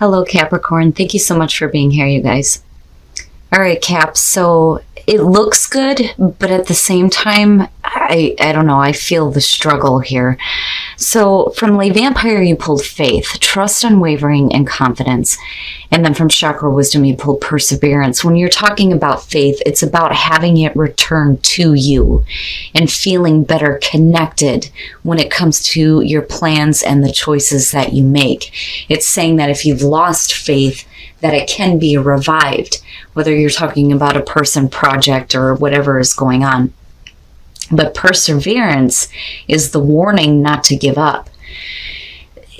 Hello, Capricorn. Thank you so much for being here, you guys. All right, Cap. So it looks good, but at the same time, I don't know. I feel the struggle here. So from Lay Vampire, you pulled faith, trust, unwavering, and confidence. And then from Chakra Wisdom, you pulled perseverance. When you're talking about faith, it's about having it return to you and feeling better connected when it comes to your plans and the choices that you make. It's saying that if you've lost faith, that it can be revived, whether you're talking about a person, project, or whatever is going on. But perseverance is the warning not to give up.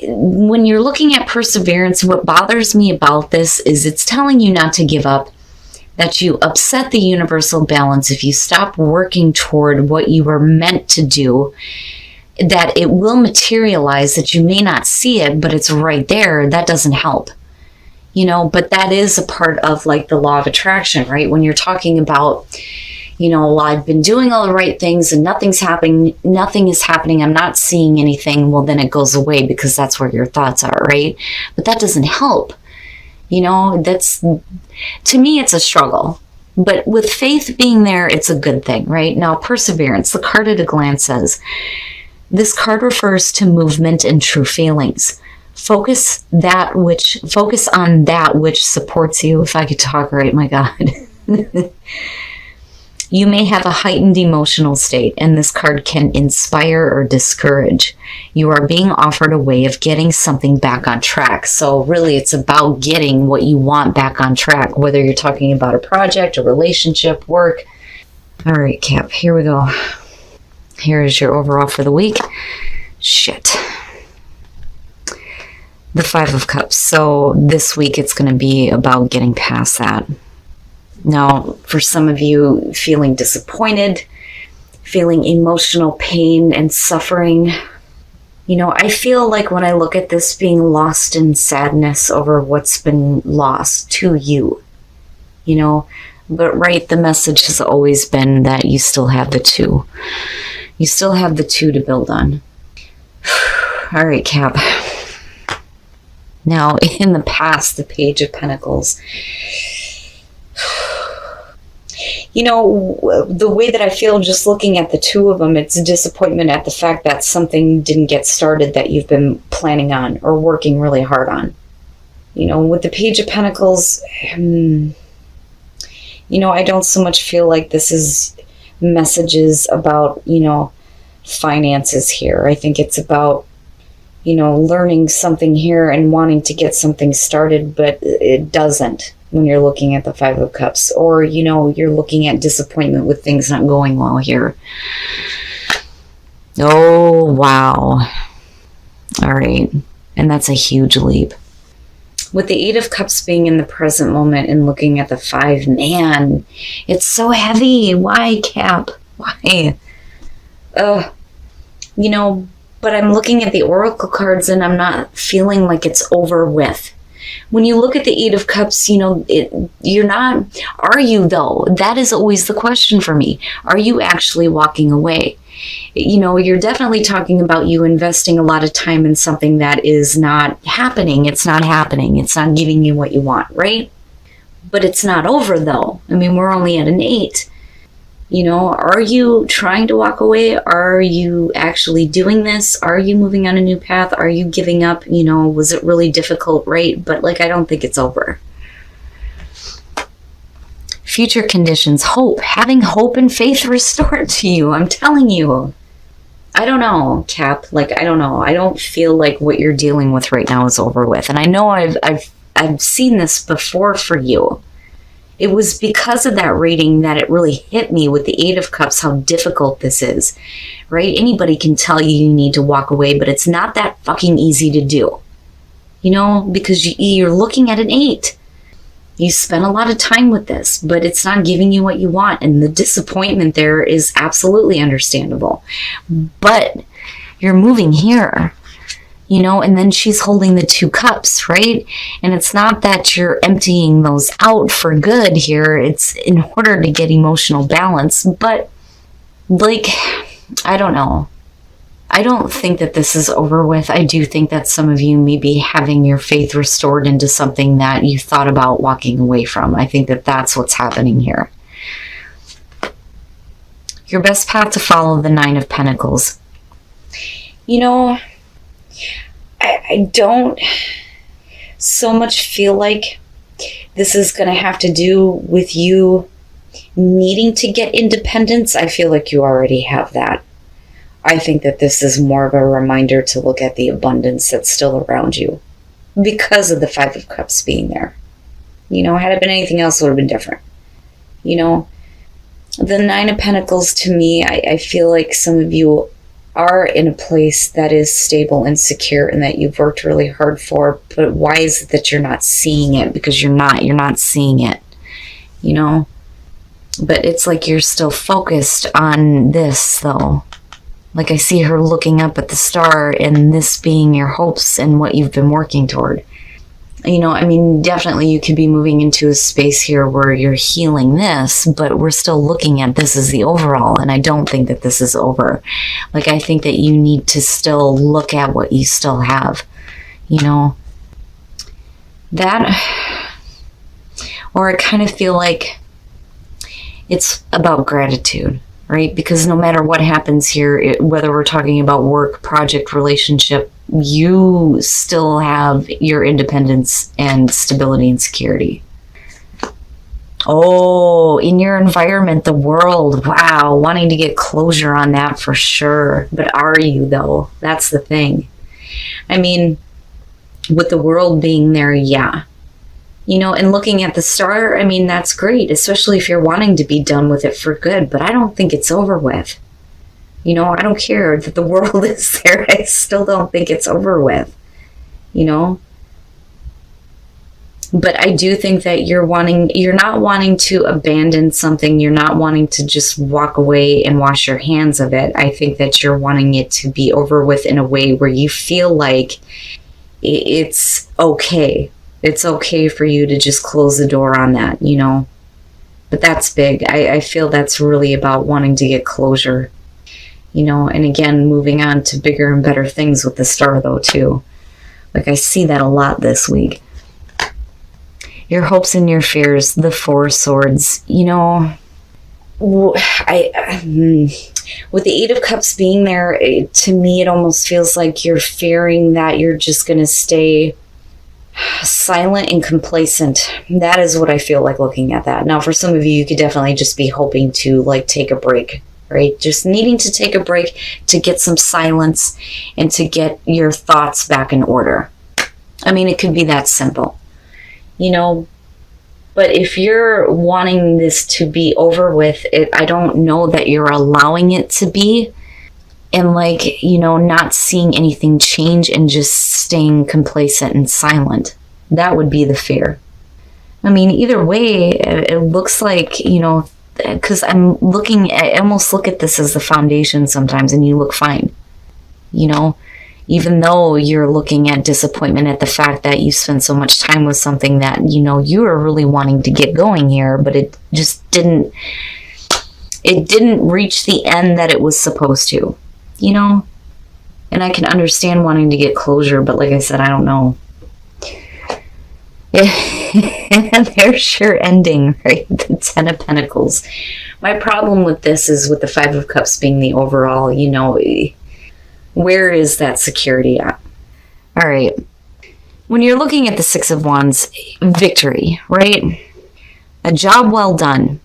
When you're looking at perseverance, what bothers me about this is it's telling you not to give up, that you upset the universal balance if you stop working toward what you were meant to do, that it will materialize, that you may not see it, but it's right there. That doesn't help. But that is a part of like the law of attraction, right? When you're talking about, I've been doing all the right things and nothing is happening, I'm not seeing anything, well, then it goes away because that's where your thoughts are, right? But that doesn't help. To me, it's a struggle. But with faith being there, it's a good thing, right? Now, perseverance, the card at a glance says, this card refers to movement and true feelings. Focus on that which supports you. If I could talk right, my God. You may have a heightened emotional state, and this card can inspire or discourage. You are being offered a way of getting something back on track. So really, it's about getting what you want back on track, whether you're talking about a project, a relationship, work. All right, Cap, here we go. Here is your overall for the week. Shit. The Five of Cups. So this week it's going to be about getting past that. Now, for some of you, feeling disappointed, feeling emotional pain and suffering. I feel like when I look at this, being lost in sadness over what's been lost to you. But right, the message has always been that you still have the two. You still have the two to build on. All right, Cap. Now, in the past, the Page of Pentacles, the way that I feel just looking at the two of them, it's a disappointment at the fact that something didn't get started that you've been planning on or working really hard on. With the Page of Pentacles, I don't so much feel like this is messages about, finances here. I think it's about learning something here and wanting to get something started, but it doesn't when you're looking at the Five of Cups, or, you're looking at disappointment with things not going well here. Oh, wow. All right. And that's a huge leap. With the Eight of Cups being in the present moment and looking at the Five, man, it's so heavy. Why, Cap? Why? But I'm looking at the Oracle cards and I'm not feeling like it's over with. When you look at the Eight of Cups, you're not, are you though? That is always the question for me. Are you actually walking away? You're definitely talking about you investing a lot of time in something that is not happening. It's not happening. It's not giving you what you want, right? But it's not over though. We're only at an 8. Are you trying to walk away? Are you actually doing this? Are you moving on a new path? Are you giving up? Was it really difficult, right? But I don't think it's over. Future conditions, hope, having hope and faith restored to you. I'm telling you. I don't know, Cap. I don't know. I don't feel like what you're dealing with right now is over with. And I know I've seen this before for you. It was because of that reading that it really hit me with the Eight of Cups how difficult this is, right? Anybody can tell you need to walk away, but it's not that fucking easy to do, because you're looking at an 8. You spent a lot of time with this, but it's not giving you what you want. And the disappointment there is absolutely understandable. But you're moving here. And then she's holding the 2 cups, right? And it's not that you're emptying those out for good here. It's in order to get emotional balance. But, I don't know. I don't think that this is over with. I do think that some of you may be having your faith restored into something that you thought about walking away from. I think that that's what's happening here. Your best path to follow, the Nine of Pentacles. You know, I don't so much feel like this is going to have to do with you needing to get independence. I feel like you already have that. I think that this is more of a reminder to look at the abundance that's still around you because of the Five of Cups being there. You know, had it been anything else, it would have been different. You know, the Nine of Pentacles, to me, I feel like some of you are in a place that is stable and secure and that you've worked really hard for, but why is it that you're not seeing it? Because you're not seeing it, you know? But it's like you're still focused on this, though. Like I see her looking up at the star and this being your hopes and what you've been working toward. You know, I mean, definitely you could be moving into a space here where you're healing this, but we're still looking at this as the overall, and I don't think that this is over. Like, I think that you need to still look at what you still have, you know. That, or I kind of feel like it's about gratitude, right? Because no matter what happens here, whether we're talking about work, project, relationship, you still have your independence and stability and security. Oh, in your environment, the world, wow, wanting to get closure on that for sure. But are you, though? That's the thing. I mean, with the world being there, yeah. You know, and looking at the star, I mean, that's great, especially if you're wanting to be done with it for good. But I don't think it's over with. You know, I don't care that the world is there. I still don't think it's over with, you know. But I do think that you're not wanting to abandon something. You're not wanting to just walk away and wash your hands of it. I think that you're wanting it to be over with in a way where you feel like it's okay. It's okay for you to just close the door on that, you know. But that's big. I feel that's really about wanting to get closure. You know, and again, moving on to bigger and better things with the star, though, too. Like, I see that a lot this week. Your hopes and your fears, the Four of Swords. You know, with the Eight of Cups being there, to me, it almost feels like you're fearing that you're just going to stay silent and complacent. That is what I feel like looking at that. Now, for some of you, you could definitely just be hoping to, like, take a break. Right? Just needing to take a break to get some silence and to get your thoughts back in order. I mean, it could be that simple, you know, but if you're wanting this to be over with, I don't know that you're allowing it to be, and like, you know, not seeing anything change and just staying complacent and silent. That would be the fear. I mean, either way, it looks like, you know, because I almost look at this as the foundation sometimes, and you look fine, you know, even though you're looking at disappointment at the fact that you spent so much time with something that, you know, you were really wanting to get going here, but it just didn't reach the end that it was supposed to, you know. And I can understand wanting to get closure, but like I said, I don't know. They're sure ending, right? The Ten of Pentacles. My problem with this is with the Five of Cups being the overall, you know, where is that security at? All right. When you're looking at the Six of Wands, victory, right? A job well done.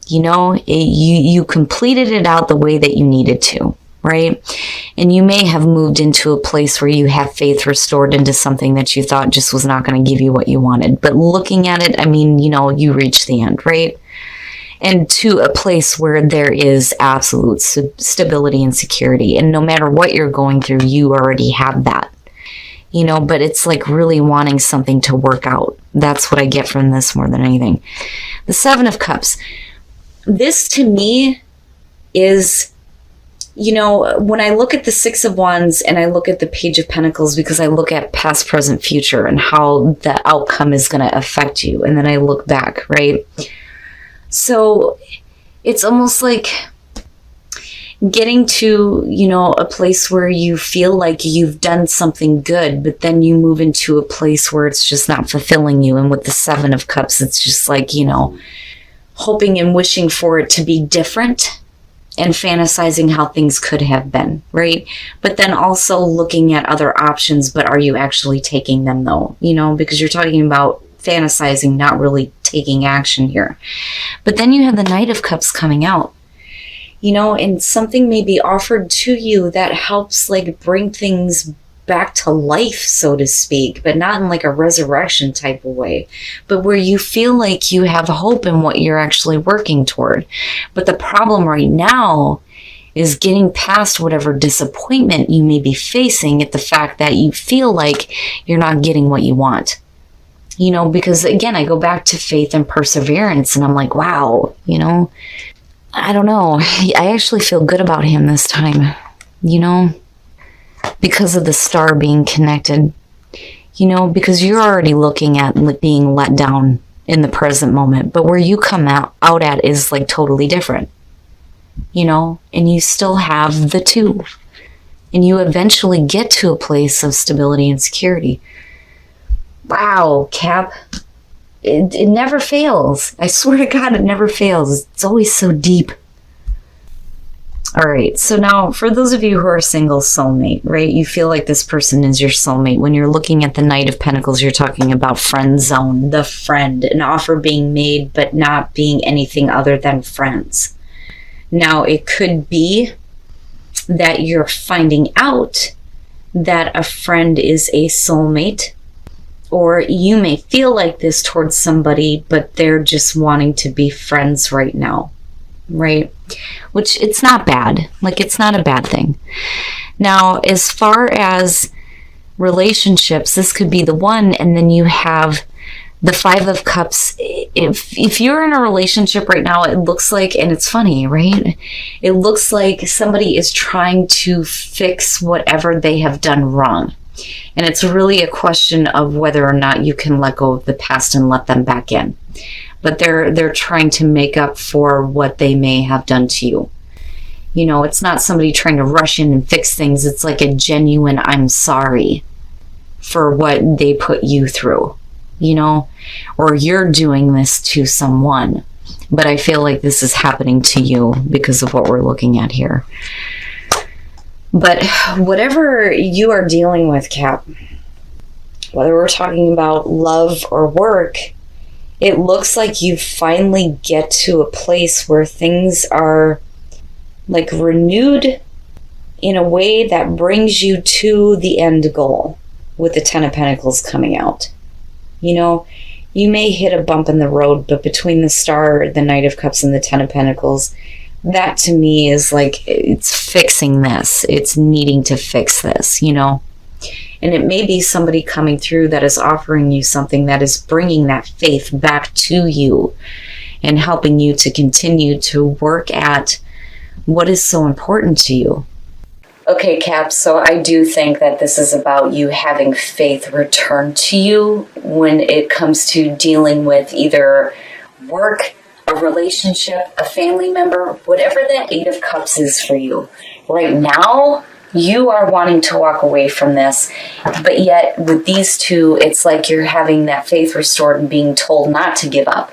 You know, you completed it out the way that you needed to, right? And you may have moved into a place where you have faith restored into something that you thought just was not going to give you what you wanted. But looking at it, I mean, you know, you reach the end, right? And to a place where there is absolute stability and security. And no matter what you're going through, you already have that. You know, but it's like really wanting something to work out. That's what I get from this more than anything. The Seven of Cups. This to me is, you know, when I look at the Six of Wands and I look at the Page of Pentacles, because I look at past, present, future and how the outcome is going to affect you. And then I look back, right? So it's almost like getting to, a place where you feel like you've done something good, but then you move into a place where it's just not fulfilling you. And with the Seven of Cups, it's just like, hoping and wishing for it to be different and fantasizing how things could have been, right? But then also looking at other options, but are you actually taking them though? Because you're talking about fantasizing, not really taking action here. But then you have the Knight of Cups coming out, and something may be offered to you that helps like bring things back to life, so to speak, but not in like a resurrection type of way, but where you feel like you have hope in what you're actually working toward. But the problem right now is getting past whatever disappointment you may be facing at the fact that you feel like you're not getting what you want. Because again, I go back to faith and perseverance, and I'm like, wow, I don't know. I actually feel good about him this time, because of the star being connected, because you're already looking at being let down in the present moment, but where you come out at is like totally different, and you still have the two, and you eventually get to a place of stability and security. Wow, Cap. It never fails. I swear to God, it never fails. It's always so deep. All right, so now for those of you who are single, soulmate, right? You feel like this person is your soulmate. When you're looking at the Knight of Pentacles, you're talking about friend zone, the friend, an offer being made, but not being anything other than friends. Now, it could be that you're finding out that a friend is a soulmate, or you may feel like this towards somebody, but they're just wanting to be friends right now, right? Which it's not bad. Like, it's not a bad thing. Now, as far as relationships, this could be the one, and then you have the Five of Cups. If you're in a relationship right now, it looks like, and it's funny, right? It looks like somebody is trying to fix whatever they have done wrong. And it's really a question of whether or not you can let go of the past and let them back in. But they're trying to make up for what they may have done to you. It's not somebody trying to rush in and fix things. It's like a genuine, I'm sorry for what they put you through, or you're doing this to someone. But I feel like this is happening to you because of what we're looking at here. But whatever you are dealing with, Cap, whether we're talking about love or work, it looks like you finally get to a place where things are like renewed in a way that brings you to the end goal, with the Ten of Pentacles coming out. You may hit a bump in the road, but between the Star, the Knight of Cups, and the Ten of Pentacles, that to me is like, it's fixing this. It's needing to fix this, And it may be somebody coming through that is offering you something that is bringing that faith back to you and helping you to continue to work at what is so important to you. Okay, Cap, so I do think that this is about you having faith return to you when it comes to dealing with either work, a relationship, a family member, whatever that Eight of Cups is for you. Right now, you are wanting to walk away from this, but yet with these two, it's like you're having that faith restored and being told not to give up,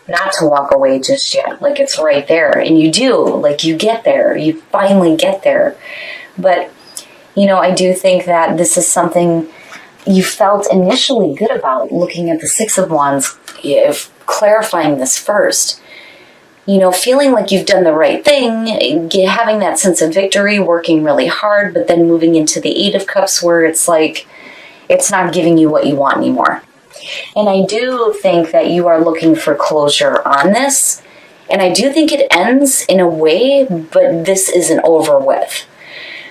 not to walk away just yet. Like, it's right there, and you do. Like, you get there. You finally get there. But, I do think that this is something you felt initially good about, looking at the Six of Wands, clarifying this first. Feeling like you've done the right thing, having that sense of victory, working really hard, but then moving into the Eight of Cups where it's like, it's not giving you what you want anymore. And I do think that you are looking for closure on this. And I do think it ends in a way, but this isn't over with.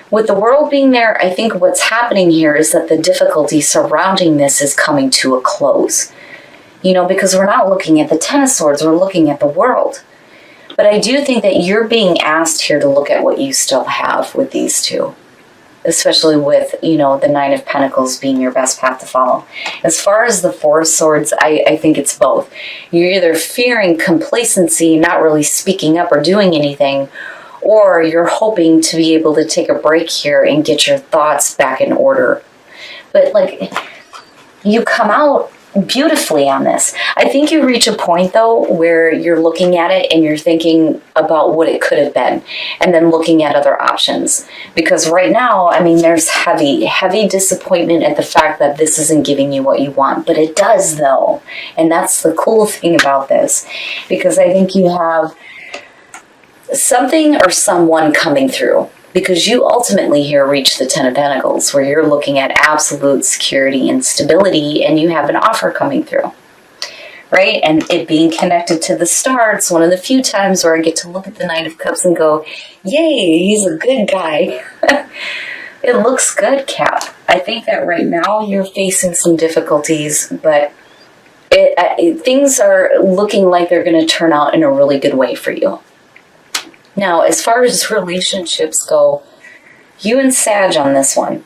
With the World being there, I think what's happening here is that the difficulty surrounding this is coming to a close. Because we're not looking at the Ten of Swords, we're looking at the World. But I do think that you're being asked here to look at what you still have with these two. Especially with, the Nine of Pentacles being your best path to follow. As far as the Four of Swords, I think it's both. You're either fearing complacency, not really speaking up or doing anything, or you're hoping to be able to take a break here and get your thoughts back in order. But like, you come out beautifully on this. I think you reach a point though where you're looking at it and you're thinking about what it could have been, and then looking at other options. Because right now, I mean, there's heavy disappointment at the fact that this isn't giving you what you want, but it does though. And that's the cool thing about this, because I think you have something or someone coming through. Because you ultimately here reach the Ten of Pentacles, where you're looking at absolute security and stability, and you have an offer coming through, right? And it being connected to the star, it's one of the few times where I get to look at the Knight of Cups and go, yay, he's a good guy. It looks good, Cap. I think that right now you're facing some difficulties, but things are looking like they're going to turn out in a really good way for you. Now, as far as relationships go, you and Sag on this one,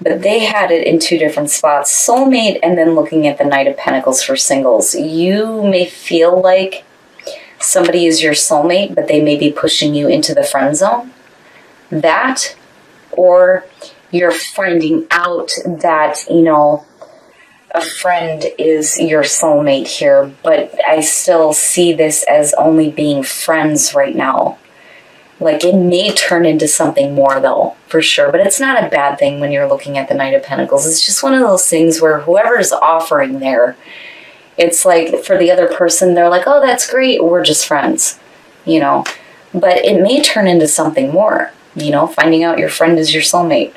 but they had it in two different spots. Soulmate, and then looking at the Knight of Pentacles for singles. You may feel like somebody is your soulmate, but they may be pushing you into the friend zone. That, or you're finding out that, you know, a friend is your soulmate here, but I still see this as only being friends right now. Like, it may turn into something more though, for sure, but it's not a bad thing when you're looking at the Knight of Pentacles. It's just one of those things where whoever's offering there, it's like for the other person, they're like, oh, that's great, we're just friends, you know, but it may turn into something more, you know, finding out your friend is your soulmate.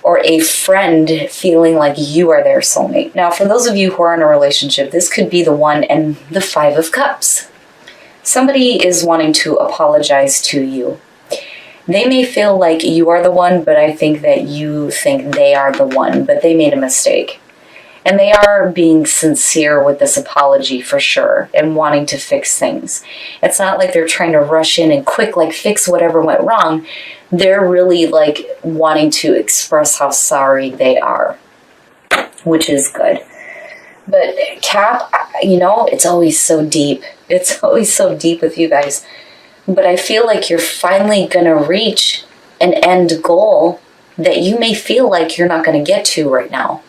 Or a friend feeling like you are their soulmate. Now, for those of you who are in a relationship, this could be the one and the Five of Cups. Somebody is wanting to apologize to you. They may feel like you are the one, but I think that you think they are the one, but they made a mistake. And they are being sincere with this apology for sure, and wanting to fix things. It's not like they're trying to rush in and quick, like, fix whatever went wrong. They're really, like, wanting to express how sorry they are, which is good. But Cap, you know, it's always so deep. It's always so deep with you guys. But I feel like you're finally going to reach an end goal that you may feel like you're not going to get to right now.